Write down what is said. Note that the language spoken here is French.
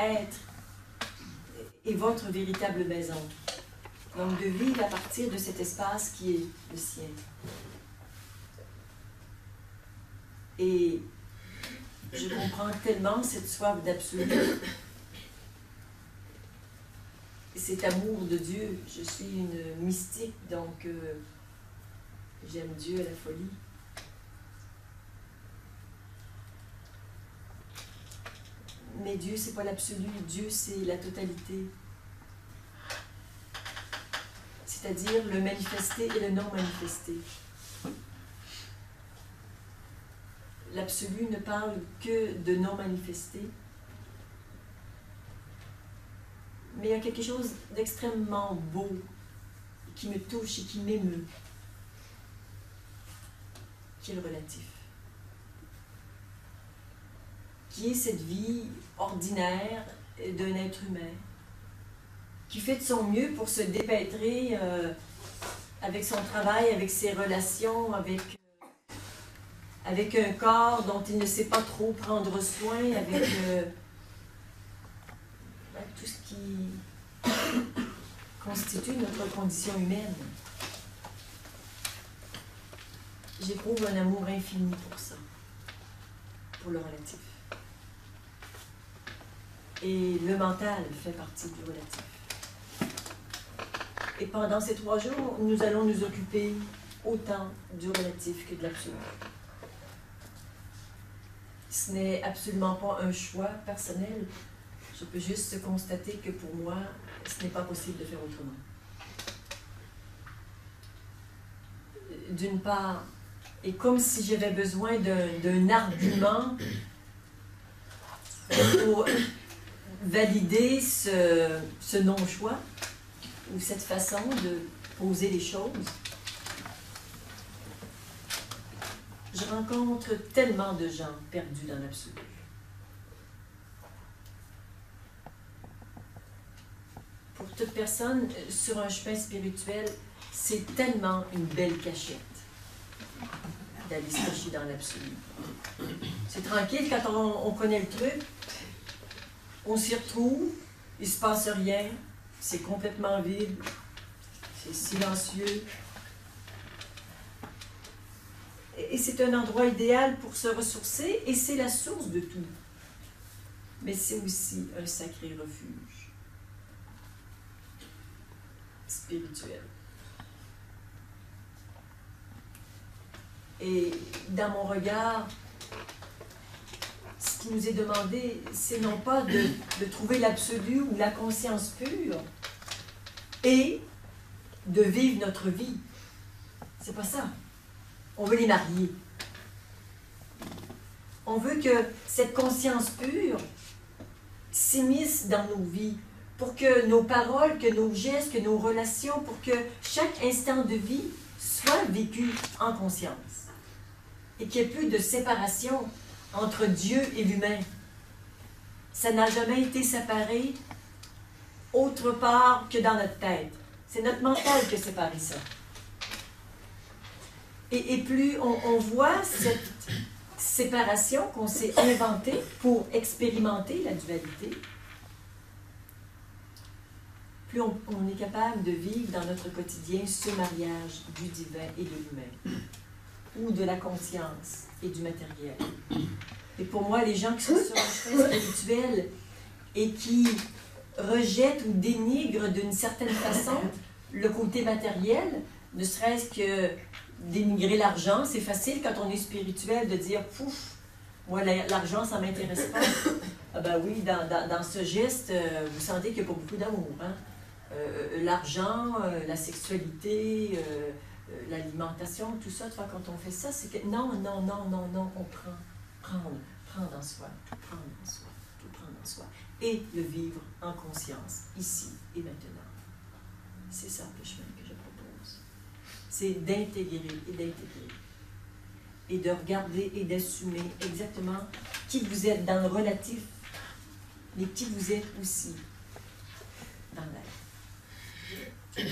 être est votre véritable maison. Donc, de vivre à partir de cet espace qui est le sien. Et je comprends tellement cette soif d'absolu. Cet amour de Dieu. Je suis une mystique, donc j'aime Dieu à la folie. Mais Dieu, c'est pas l'absolu. Dieu, c'est la totalité. C'est-à-dire le manifesté et le non manifesté. L'absolu ne parle que de non manifesté. Mais il y a quelque chose d'extrêmement beau qui me touche et qui m'émeut, qui est le relatif. Qui est cette vie ordinaire d'un être humain, qui fait de son mieux pour se dépêtrer avec son travail, avec ses relations, avec un corps dont il ne sait pas trop prendre soin, avec tout ce qui constitue notre condition humaine. J'éprouve un amour infini pour ça, pour le relatif. Et le mental fait partie du relatif. Et pendant ces 3 jours, nous allons nous occuper autant du relatif que de l'absolu. Ce n'est absolument pas un choix personnel. Je peux juste constater que pour moi, ce n'est pas possible de faire autrement. D'une part, et comme si j'avais besoin d'un argument pour valider ce non-choix ou cette façon de poser les choses. Je rencontre tellement de gens perdus dans l'absolu. Pour toute personne sur un chemin spirituel, c'est tellement une belle cachette d'aller se cacher dans l'absolu. C'est tranquille quand on connaît le truc, on s'y retrouve, il ne se passe rien, c'est complètement vide, c'est silencieux. Et c'est un endroit idéal pour se ressourcer et c'est la source de tout. Mais c'est aussi un sacré refuge spirituel. Et dans mon regard, ce qui nous est demandé, c'est non pas de trouver l'absolu ou la conscience pure et de vivre notre vie. C'est pas ça. On veut les marier. On veut que cette conscience pure s'immisce dans nos vies pour que nos paroles, que nos gestes, que nos relations, pour que chaque instant de vie soit vécu en conscience. Et qu'il n'y ait plus de séparation entre Dieu et l'humain. Ça n'a jamais été séparé autre part que dans notre tête. C'est notre mental qui a séparé ça. Et plus on voit cette séparation qu'on s'est inventée pour expérimenter la dualité, plus on est capable de vivre dans notre quotidien ce mariage du divin et de l'humain, ou de la conscience et du matériel. Et pour moi, les gens qui sont sur un chemin spirituel et qui rejettent ou dénigrent d'une certaine façon le côté matériel, ne serait-ce que dénigrer l'argent, c'est facile quand on est spirituel de dire « Pouf, moi l'argent, ça ne m'intéresse pas. » Ah ben oui, dans ce geste, vous sentez qu'il n'y a pas beaucoup d'amour. Hein? L'argent, la sexualité, l'alimentation, tout ça, quand on fait ça, c'est que non, on prendre en soi, tout prendre en soi, tout prendre en soi. Et le vivre en conscience, ici et maintenant. C'est ça le chemin que je propose. C'est d'intégrer et d'intégrer. Et de regarder et d'assumer exactement qui vous êtes dans le relatif, mais qui vous êtes aussi dans l'être.